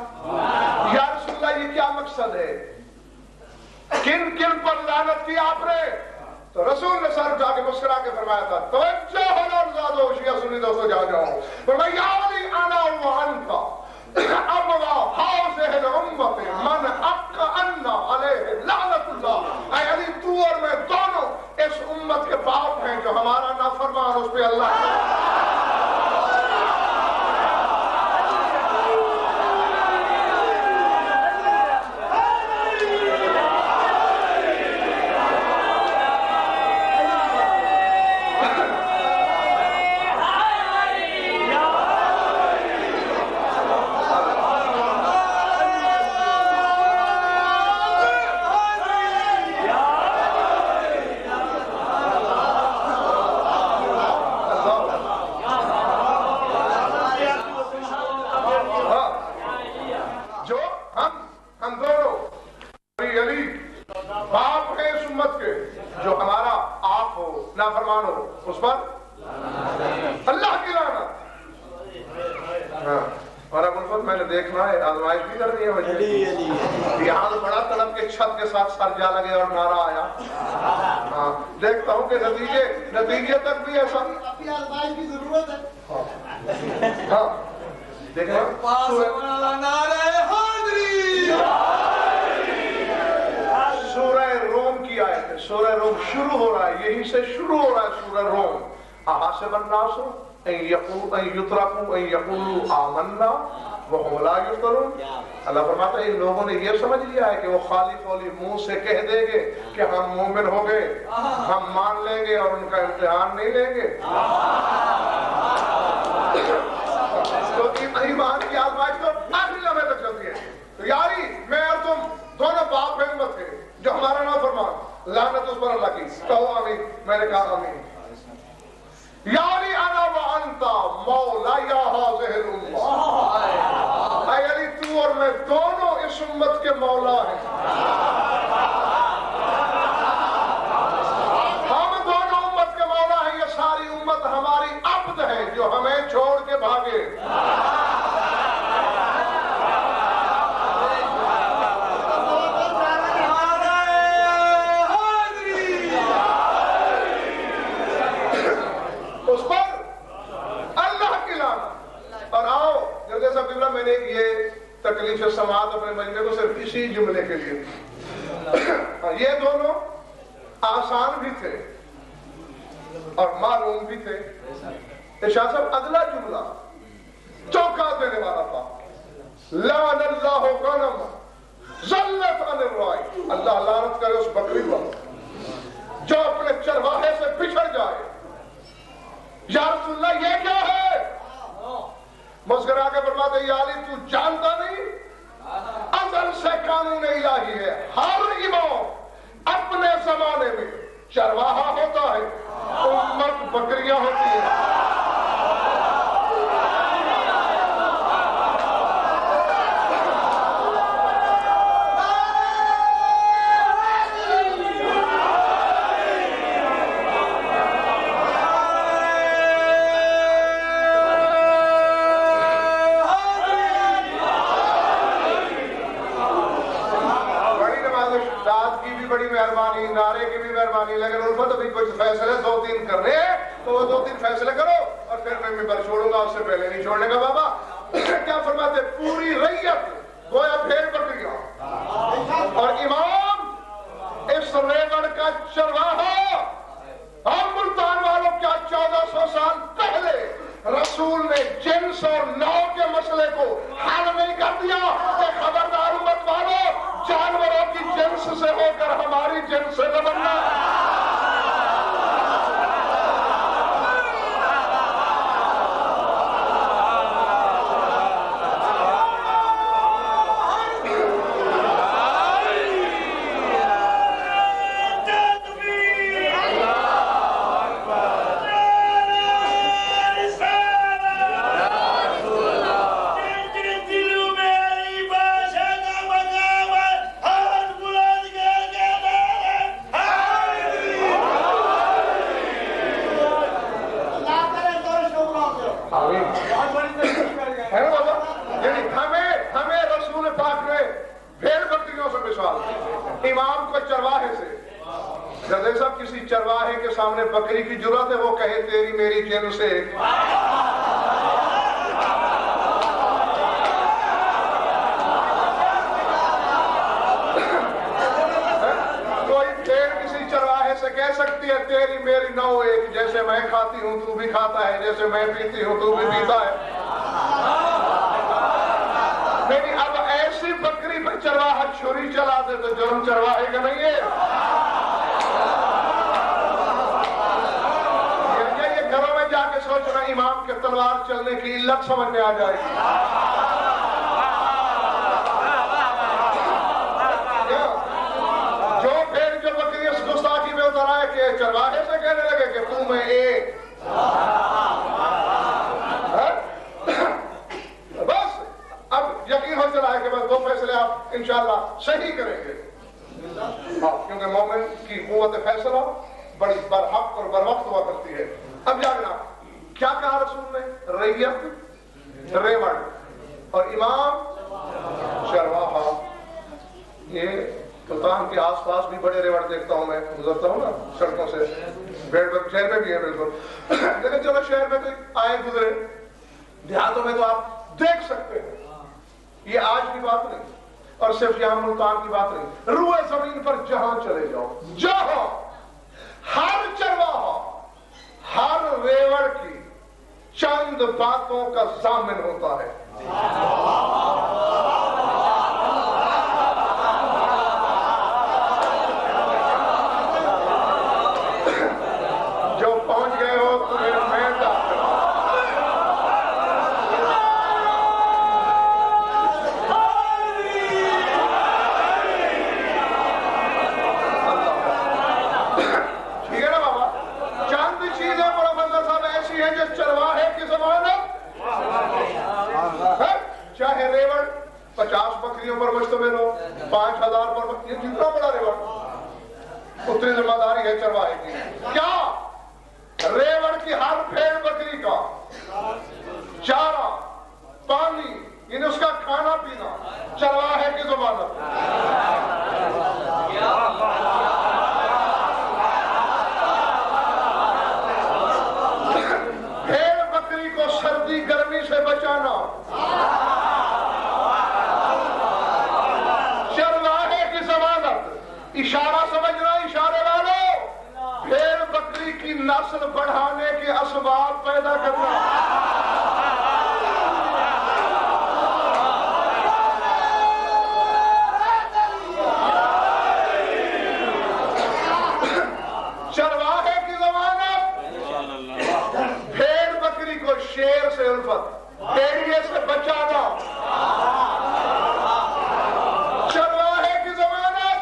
یا رسول اللہ یہ کیا مقصد ہے، کن کن پر لعنت کی آپ نے؟ تو رسول نے سر اٹھا کے مسکرا کے فرمایا تھا توجہ ہو شیعہ سنی دوستو جاؤ، فرمایا یا علی انا و انتا ابوا حاضر الامت من اقا انا علیہ لعنت اللہ، اے علی تو اور میں دونوں اس امت کے باپ ہیں جو ہمارا نافرمان اس پہ اللہ نافرمان ہو اس پر اللہ کی لعنت۔ اور اب الفت میں نے دیکھنا ہے آزمائش بھی کرنی ہے مجھے، یہاں تو بڑا طلب کے چھت کے ساتھ سر جا لگے اور نعرہ آیا، دیکھتا ہوں کہ نتیجے تک بھی ایسا اپنی آزمائش کی ضرورت ہے۔ ہاں دیکھیں سورہ روم کی آیت ہے، سورہ روم شروع ہو رہا ہے، یہیں سے شروع ہو رہا ہے سورہ روم۔ احاسب الناس ان یترکوا ان یقولوا آمنا وهم لا یفتنون، اللہ فرماتا ہے ان لوگوں نے یہ سمجھ لیا ہے کہ وہ خالی خالی منہ سے کہہ دیں گے کہ ہم مومن ہو گئے، ہم مان لیں گے اور ان کا امتحان نہیں لیں گے۔ تو ایمان کی آزمائش تو آخری لمحے تک چلتی ہے۔ تو یاری میں اور تم دونوں باپ ہیں امت کے جو ہمارا نافرمان، لعنت اس پر اللہ کی، کہو آمین، میں نے کہا آمین۔ یاری انا و انتا مولا یا حاضر الامت، اے علی تو اور میں دونوں اس امت کے مولا ہیں، ہم دونوں امت کے مولا ہیں، یہ ساری امت ہماری عبد ہے جو ہمیں چھوڑ کے بھاگے۔ نے یہ تکلیف سماعت اپنے مجمع کو صرف اسی جملے کے لیے دی. یہ دونوں آسان بھی تھے اور معلوم بھی تھے. ارشاد صاحب اگلا جملہ چوکا دینے والا تھا. لعن اللہ غنم ذلت عن الراعی. اللہ لعنت کرے اس بکری پر جو اپنے چرواہے سے بچھڑ جائے. یا رسول اللہ یہ کیا ہے؟ مسکرا کے فرماتے یا علی تو جانتا نہیں ازل سے قانون الہی ہے. ہر امام اپنے زمانے میں چرواہا ہوتا ہے, امت بکریاں ہوتی ہیں. نعرے کی بھی مہربانی, لیکن الفت ابھی کچھ فیصلے 2-3 کرنے ہیں تو وہ 2-3 فیصلے کرو اور پھر میں ممبر چھوڑوں گا, اس سے پہلے نہیں چھوڑنے کا. بابا کیا فرماتے؟ پوری ریت گویا بھیڑ بکریاں اور امام اس ریوڑ کا چرواہا. اور ملتان والوں کیا 1400 سال پہلے رسول نے جنس اور نو کے مسئلے کو حل نہیں کر دیا کہ خبردار امت والوں, جانوروں کی جنس سے ہو کر ہماری جنس سے نہ بننا. امام کو چرواہے سے, جیسے صاحب کسی چرواہے کے سامنے بکری کی جرات ہے وہ کہے تیری میری جن سے, کوئی پھر کسی چرواہے سے کہہ سکتی ہے تیری میری نو ایک, جیسے میں کھاتی ہوں تو بھی کھاتا ہے, جیسے میں پیتی ہوں تو بھی پیتا ہے. لیکن اب ایسی بکری پر چرواہا چھری چلا دے تو جرم چرواہے کا نہیں ہے. یہ گھروں میں جا کے سوچنا امام کے تلوار چلنے کی علت سمجھ میں آ جائے گی. جو پھر جو بکری اس گستاخی میں اتر آئے کہ چرواہے سے کہنے لگے کہ تو میں ایک, یقین ہو چلا ہے کہ بس 2 فیصلے آپ انشاءاللہ صحیح کریں گے. کیونکہ مومن کی قوت فیصلہ بڑی برحق اور بروقت ہوا کرتی ہے. اب جانا کیا کہا رسول نے؟ ریت ریوڑ اور امام چرواہا. یہ ملتان کے آس پاس بھی بڑے ریوڑ دیکھتا ہوں, میں گزرتا ہوں نا سڑکوں سے, شہر میں بھی ہے بالکل, لیکن چلو شہر میں کوئی آئے گزرے, دیہاتوں میں تو آپ دیکھ سکتے ہیں. یہ آج کی بات نہیں اور صرف یہاں ملتان کی بات نہیں, روئے زمین پر جہاں چلے جاؤ, جہاں ہر چرواہا ہر ریوڑ کی چند باتوں کا ضامن ہوتا ہے. جو پہنچ گئے ہو تمہیں میں ڈاکٹر چرواہے کی ضمانت, چاہے ریوڑ 50 بکریوں پر مشتمل ہو, 5000 پر, یہ جتنا بڑا ریوڑ اتنی ذمہ داری ہے چرواہے کی. کیا ریوڑ کی ہر بھیڑ بکری کا چارہ پانی یعنی اس کا کھانا پینا چرواہے کی ضمانت. سردی گرمی سے بچانا نسل بڑھانے کے اسباب پیدا کرنا. چرواہے کی ضمانت، بھیڑ بکری کو شیر سے الفت، بھیڑیے سے بچانا. چرواہے کی ضمانت،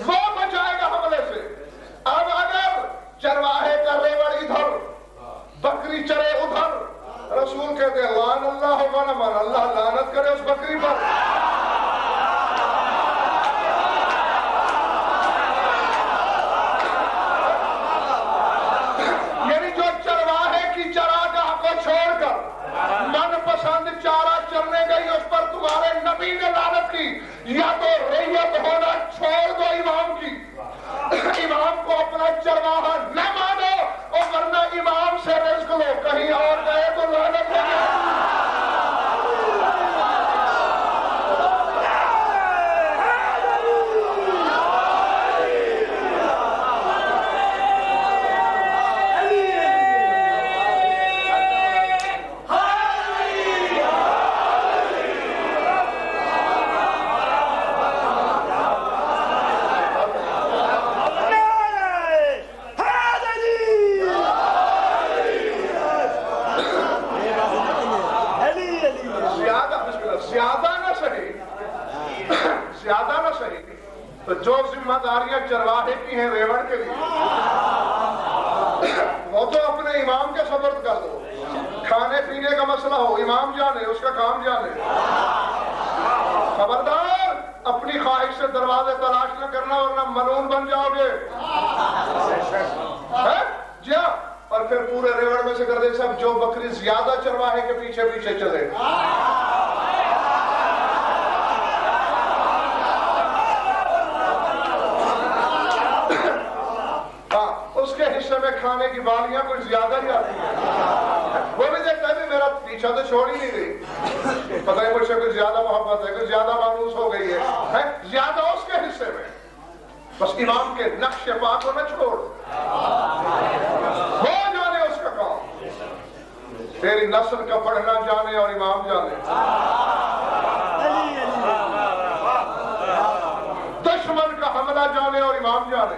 وہ بچائے گا حملے سے. اب اگر چرواہے کا ریوڑ ادھر، بکری چرے ادھر، رسول کہتے ہیں لعن اللہ من من، اللہ لعنت کرے اس بکری پر. چارہ چرنے گئی اس پر تمہارے نبی نے لعنت کی. یا تو ریت ہونا چھوڑ دو امام کی، امام کو اپنا چرواہا نہ مانو، اور ورنہ امام سے رزق لو. کہیں اور گئے تو لعنت ہو گئی. زیادہ نہ صحیح تو جو ذمہ داریاں چرواہے کی ہیں ریوڑ کے لیے وہ تو اپنے امام کے سپرد کر دو. کھانے پینے کا مسئلہ ہو امام جانے، اس کا کام جانے. خبردار اپنی خواہش سے دروازے تلاش نہ کرنا ورنہ ملعون بن جاؤ گے. جی ہاں. اور پھر پورے ریوڑ میں سے کر دے سب جو بکری زیادہ چرواہے کے پیچھے پیچھے چلے. اس کے حصے میں کھانے کی بالیاں کچھ زیادہ ہی آتی ہیں. وہ بھی دیکھتا ہے میرا پیچھا تو چھوڑ ہی نہیں گئی، پتہ ہے مجھ سے کچھ زیادہ محبت ہے، کچھ زیادہ مانوس ہو گئی ہے زیادہ اس کے حصے میں. بس امام کے نقش پا کو نہ چھوڑ، وہ جانے اس کا کام. تیری نسل کا پڑھنا جانے اور امام جانے. دشمن کا حملہ جانے اور امام جانے.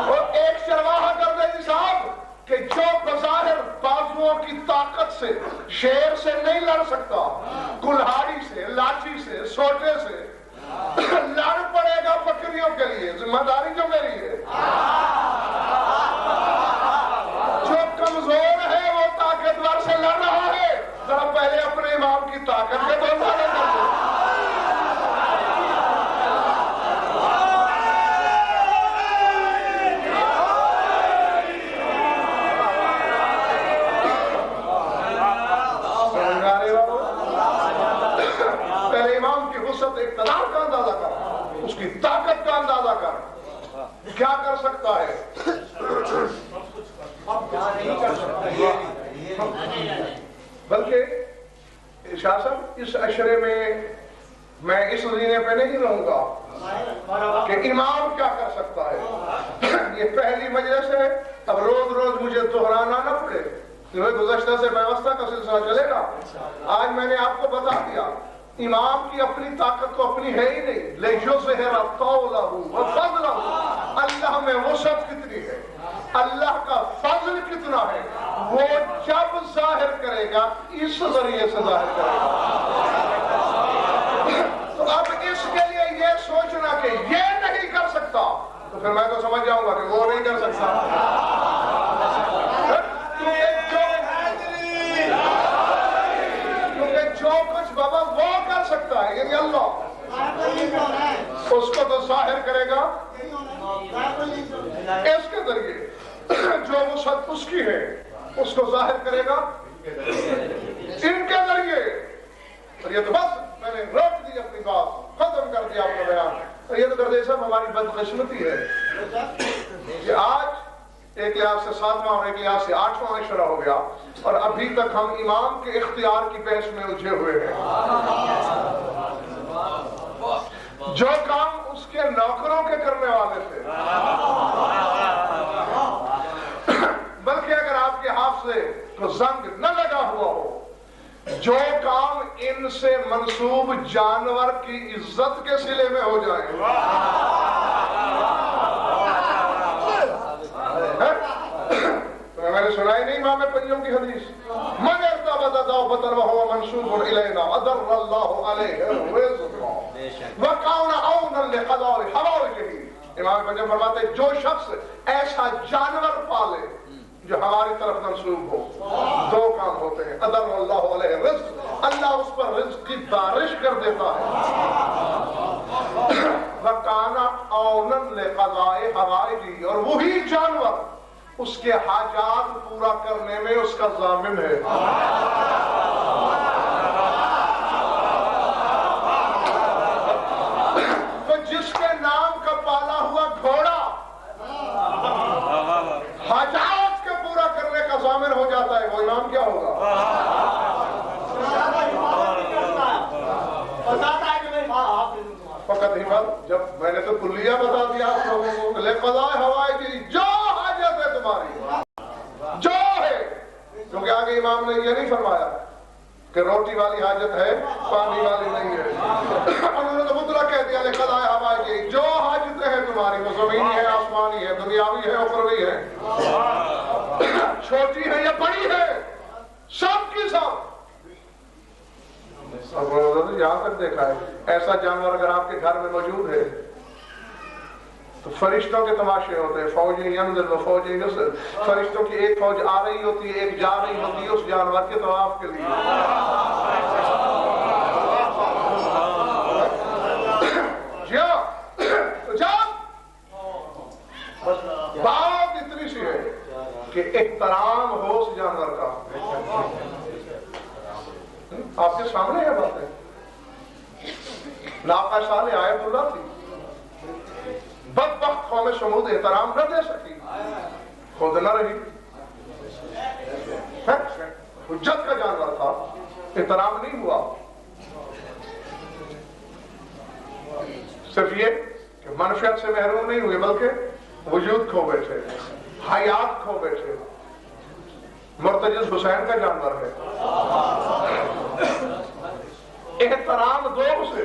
اور ایک چرواہا کر دے صاحب کہ جو بظاہر بازوؤں کی طاقت سے شیر سے نہیں لڑ سکتا، کلہاڑی سے، لاٹھی سے، سوٹے سے لڑ پڑے گا بکریوں کے لیے. ذمہ داری جو میری ہے. جو کمزور ہے وہ طاقتور سے لڑ رہا ہے، ذرا پہلے اپنے امام کی طاقت کے تو مظاہرہ کر دو. اقتدار کا اندازہ کر، اس کی طاقت کا اندازہ کر، کیا کر سکتا ہے. بلکہ شاہ صاحب اس عشرے میں اس زینے پہ نہیں رہوں گا کہ امام کیا کر سکتا ہے. یہ پہلی مجلس ہے، اب روز روز مجھے دہرانا نہ پڑے. گزشتہ سے ویوستھا کا سلسلہ چلے گا. آج میں نے آپ کو بتا دیا امام کی اپنی طاقت تو اپنی ہے ہی نہیں. لِيُظْهِرَ قَوْلَهُ وَفَضْلَهُ، اللہ میں وسعت کتنی ہے، اللہ کا فضل کتنا ہے، وہ جب ظاہر کرے گا اس ذریعے سے ظاہر کرے گا. تو اب اس کے لیے یہ سوچنا کہ یہ نہیں کر سکتا تو پھر میں تو سمجھ جاؤں گا کہ وہ نہیں کر سکتا. جو کچھ بابا وہ کر سکتا ہے یعنی اللہ، اس کو تو ظاہر کرے گا اس کے ذریعے. جو وسعت اس کی ہے اس کو ظاہر کرے گا ان کے ذریعے. اور یہ تو بس میں نے روک دی اپنی بات، ختم کر دیا اپنا بیان. اور یہ تو کر دے سب ہماری بدقسمتی ہے کہ آج ایک لحاظ سے 7واں اور ایک لحاظ سے 8واں عشرہ ہو گیا اور ابھی تک ہم امام کے اختیار کی بحث میں الجھے ہوئے ہیں. جو کام اس کے نوکروں کے کرنے والے تھے کو زنگ نہ لگا ہوا ہو. جو کام ان سے منسوب جانور کی عزت کے صلے میں ہو جائے. میں نے سنا ہی نہیں امام پنجم کی حدیث, من ارتبط دابۃ وهو منسوب الینا اضر اللہ علیہ رزقا وکان عونا لقضاء حوائجہ. امام پنجم فرماتے ہیں جو شخص ایسا جانور پالے جو ہماری طرف منسوب ہو, دو کام ہوتے ہیں. اضر اللہ علیہ رزق, اللہ اس پر رزق کی بارش کر دیتا ہے. وکان عونا لقضاء حوائجہ, اور وہی جانور اس کے حاجات پورا کرنے میں اس کا ضامن ہے. تو جس کے نام کا پالا ہوا گھوڑا حاجات کے پورا کرنے کا ضامن ہو جاتا ہے, وہ امام کیا ہوگا؟ فقط ہی بات, جب میں نے تو کلیہ بتا دیا آپ لوگوں کو, لقضاء حوائج, جو حاجت ہے تمہاری جو ہے. کیونکہ آگے امام نے یہ نہیں فرمایا کہ روٹی والی حاجت ہے پانی والی نہیں ہے. انہوں نے تو مطلق کہہ دیا لقضاء حوائج, جو حاجتیں ہیں تمہاری, وہ زمینی ہے, آسمانی ہے, دنیاوی ہے, اخروی ہے, چھوٹی ہے یا بڑی ہے, سب کی سب. یہاں تک دیکھا ہے ایسا جانور اگر آپ کے گھر میں موجود ہے تو فرشتوں کے تماشے ہوتے ہیں. فوج ینزل و فوج ینزل, فرشتوں کی ایک فوج آ رہی ہوتی ہے, ایک جا رہی ہوتی ہے اس جانور کے طواف کے لیے. بات اتنی سی ہے کہ احترام ہو اس جانور کا. آپ کے سامنے ہے باتیں. ناقہ صالح آیت اللہ تھی, بدبخت قوم سمود احترام نہ دے سکی, خود نہ رہی, حجت کا جانور تھا, احترام نہیں ہوا. صرف یہ کہ منفعت سے محروم نہیں ہوئے بلکہ وجود کھو بیٹھے, حیات کھو بیٹھے. مرتجز حسین کا جانور ہے. احترام دو اسے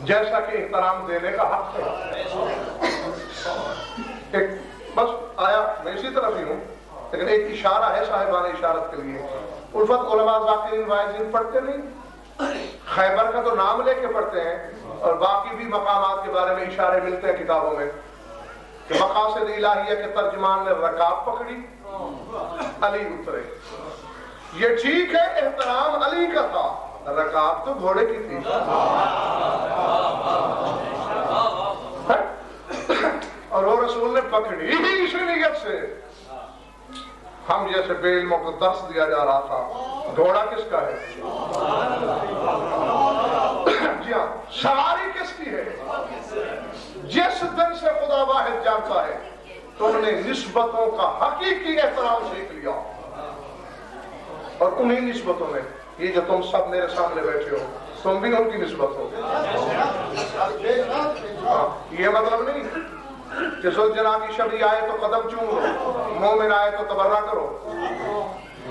جیسا کہ احترام دینے کا حق ہے. ایک بس آیا, میں اسی طرف ہی ہوں, لیکن ایک اشارہ ہے صاحبان اشارت کے لیے. الفت علماء ذاکرین واعظین پڑھتے نہیں, خیبر کا تو نام لے کے پڑھتے ہیں, اور باقی بھی مقامات کے بارے میں اشارے ملتے ہیں کتابوں میں کہ مقاصد الہیہ کے ترجمان نے رکاب پکڑی, علی اترے. یہ ٹھیک ہے احترام علی کا تھا, رکاب تو گھوڑے کی تھی. اور وہ رسول نے پکڑی ہی اسی نیت سے. ہم جیسے بے علموں کو درس دیا جا رہا تھا, گھوڑا کس کا ہے, جی ہاں, سواری کس کی ہے. جس دن سے خدا واحد جانتا ہے تم نے نسبتوں کا حقیقی احترام سیکھ لیا, اور انہی نسبتوں میں یہ جو تم سب میرے سامنے بیٹھے ہو, تم بھی ان کی نسبت ہو. یہ مطلب نہیں کہ ذوالجلال کی شبیہ آئے تو قدم چوم لو, مومن آئے تو تبرہ کرو.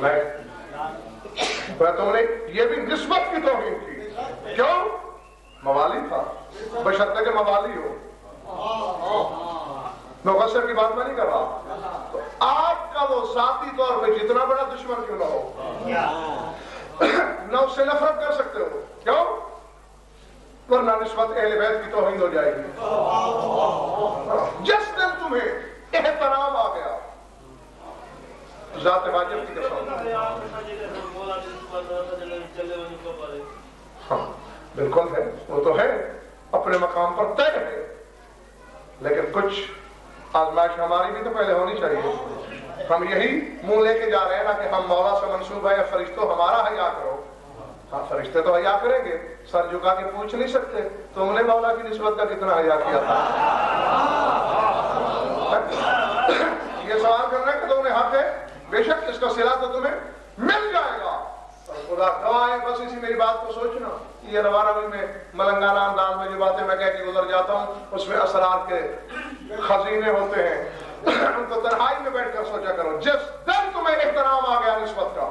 میں تم نے یہ بھی نسبت کی توہین کی. کیوں؟ موالی تھا, بشرطے کے موالی ہو. مقصر کی بات میں نہیں کر رہا. تو آپ کا وہ ذاتی طور پہ جتنا بڑا دشمن کیوں نہ ہو, نہ اس سے نفرت کر سکتے ہو. کیوں؟ ورنہ نسبت اہل بیت کی توہین ہو جائے گی. جس دن تمہیں احترام آ گیا, ذات واجب کی قسم. ہاں بالکل ہے, وہ تو ہے, اپنے مقام پر طے ہے, لیکن کچھ آزمائش ہماری بھی تو پہلے ہونی چاہیے. ہم یہی منہ لے کے جا رہے ہیں نا کہ ہم مولا سے منسوب ہے, یا فرشتوں ہمارا حیا کرو. ہاں فرشتے تو حیا کریں گے, سر جھکا کے پوچھ نہیں سکتے تم نے مولا کی نسبت کا کتنا حیا کیا تھا. یہ سوال کرنا کہ تم نے حق ہے, بے شک اس کا صلہ تو تمہیں مل جائے گا. خدا گواہ ہے, بس اسی میری بات کو سوچنا. یہ روانہ میں ملنگانہ انداز میں جو باتیں میں کہہ کے گزر جاتا ہوں, اس میں اسرار کے خزینے ہوتے ہیں. ان کو تنہائی میں بیٹھ کر سوچا کرو. جس دن تمہیں احترام آ گیا نسبت کا,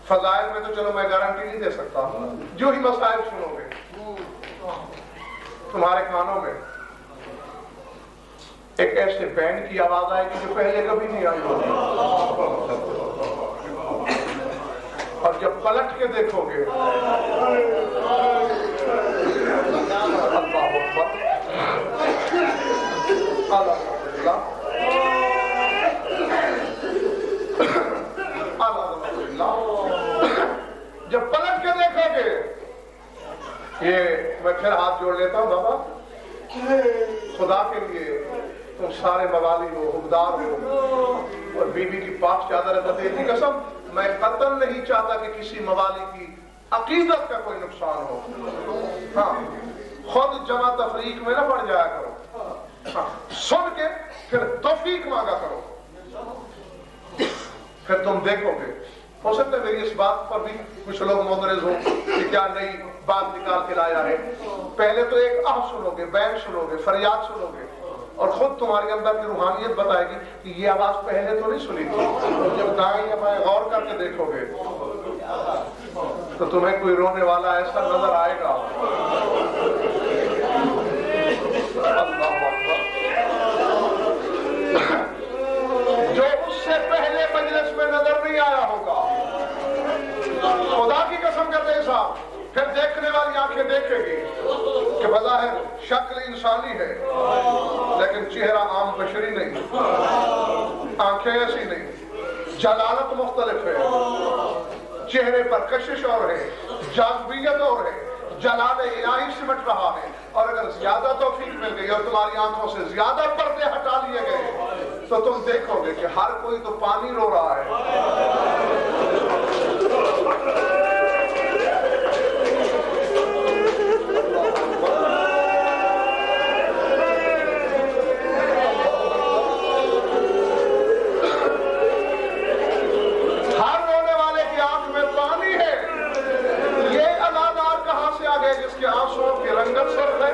فضائل میں تو چلو میں گارنٹی نہیں دے سکتا, جو ہی مسائل سنو گے تمہارے کانوں میں ایک ایسے بینڈ کی آواز آئے گی جو پہلے کبھی نہیں آئی ہوگی, اور جب پلٹ کے دیکھو گے اللہ اکبر جب پلٹ کے دیکھو گے, یہ میں پھر ہاتھ جوڑ لیتا ہوں بابا, خدا کے لیے تم سارے موالی ہو, حقدار ہو, اور بیوی کی پاک چادر فتح کی قسم میں قطعاً نہیں چاہتا کہ کسی موالی کی عقیدت کا کوئی نقصان ہو. ہاں خود جمع تفریق میں نہ پڑ جایا کرو, ہاں سن کے پھر توفیق مانگا کرو, پھر تم دیکھو گے. ہو سکتا ہے میری اس بات پر بھی کچھ لوگ معترض ہو کہ کیا نئی بات نکال کے لایا ہے. پہلے تو ایک آہ سنو گے, بین سنو گے, فریاد سنو گے, اور خود تمہارے اندر کی روحانیت بتائے گی کہ یہ آواز پہلے تو نہیں سنی تھی. جب دائیں یا بائیں غور کر کے دیکھو گے تو تمہیں کوئی رونے والا ایسا نظر آئے گا. اللہ اکبر, جو اس سے پہلے مجلس میں نظر نہیں آیا ہوگا. خدا کی قسم کرتے صاحب, پھر دیکھنے والی آنکھیں دیکھے گی کہ بظاہر شکل انسانی ہے لیکن چہرہ عام بشری نہیں, آنکھیں ایسی نہیں, جلالت مختلف ہے, چہرے پر کشش اور ہے, جاذبیت اور ہے, جلال الہی سمٹ رہا ہے. اور اگر زیادہ توفیق مل گئی اور تمہاری آنکھوں سے زیادہ پردے ہٹا لیے گئے تو تم دیکھو گے کہ ہر کوئی تو پانی رو رہا ہے. جس کے آنسوں کی رنگت سرخ ہے,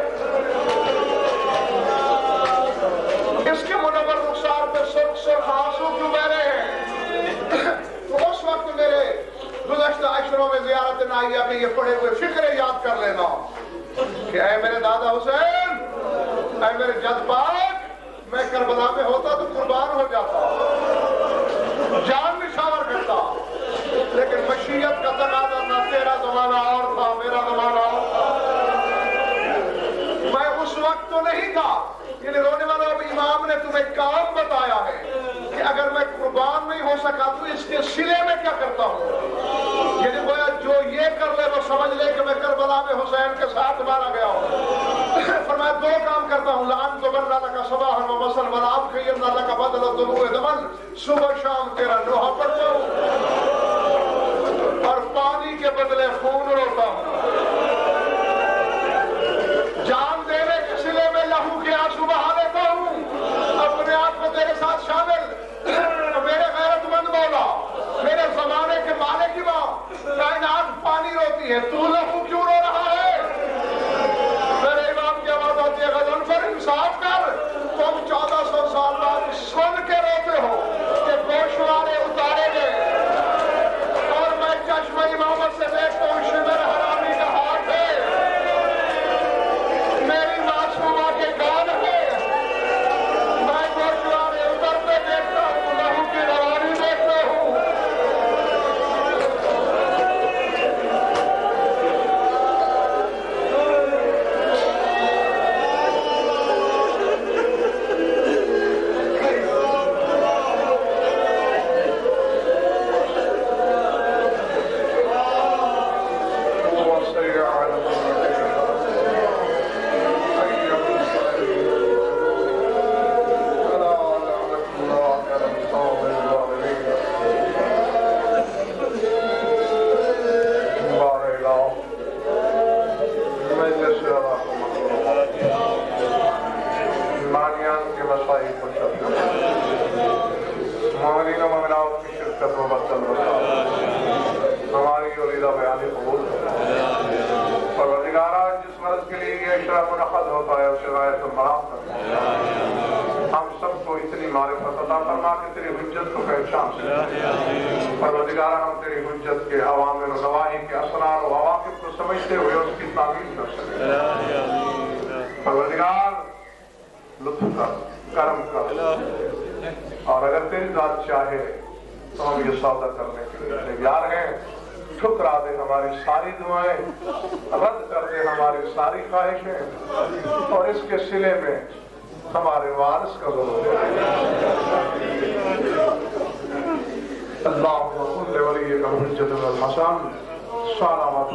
اس کے منور رخسار پہ سرخ سرخ آنسو کیوں بہ رہے ہیں. تو اس وقت میرے گزشتہ عشروں میں زیارت نائیہ کے یہ پڑھے ہوئے فکرے یاد کر لینا کہ اے میرے دادا حسین, اے میرے جد پاک, میں کربلا میں ہوتا تو قربان ہو جاتا, جان نشاور کرتا, لیکن مشیت کا تقاضا تھا, تیرا زمانہ اور تھا, میرا زمانہ اور تھا. میں اس وقت تو نہیں تھا. یعنی رونے والا اب امام نے تمہیں کام بتایا ہے کہ اگر میں قربان نہیں ہو سکا تو اس کے سلے میں کیا کرتا ہوں. یعنی گویا جو یہ کر لے وہ سمجھ لے کہ میں کربلا میں حسین کے ساتھ مارا گیا ہوں. فرمایا دو کام کرتا ہوں, لعن تو بن اللہ کا صباح و مسل ولاب خیم اللہ کا بدل دموع دمن, صبح شام تیرا نوحہ پڑھتا ہوں اور پانی کے بدلے خون روتا ہوں. جان دینے کے سلے میں لہو کے آنسو بہا دیتا ہوں, اپنے آپ کو تیرے ساتھ شامل. میرے غیرت مند مولا, میرے زمانے کے مالک کی ماں, کائنات پانی روتی ہے, تو لہو کیوں رو رہا ہے؟ میرے امام کی آواز آتی ہے, غزل پر انصاف کر, تم 1400 سال بعد سن کے روتے ہو کہ گوشوارے اتارے گئے, اور میں چشمہ امامت سے دیکھتا ہوں شمر حرامی کا ہاتھ ہے, میری معصومہ کے کان ہے, میں گوشوارے اترتے دیکھتا ہوں, لہو کی روانی دیکھتا ہوں. منعقد ہوتا ہے اسے غایت المرام کر، ہم سب کو اتنی معرفت عطا فرما کہ تیری حجت کو پہچان سکیں۔ پروردگار ہم تیری حجت کے اوامر و نواہی کے اسرار و عواقب کو سمجھتے ہوئے اس کی تعمیل کر سکیں۔ پروردگار لطف کر، کرم کر، اور اگر تیری ذات چاہے تو ہم یہ سودا کرنے کے لیے تیار ہیں۔ ٹھکرا دے ہماری ساری دعائیں، رد کر دے ہماری ساری خواہشیں، اور اس کے صلے میں ہمارے وارث کا ضرور ہے۔ اللہم صل علی ولی الحسن صلوات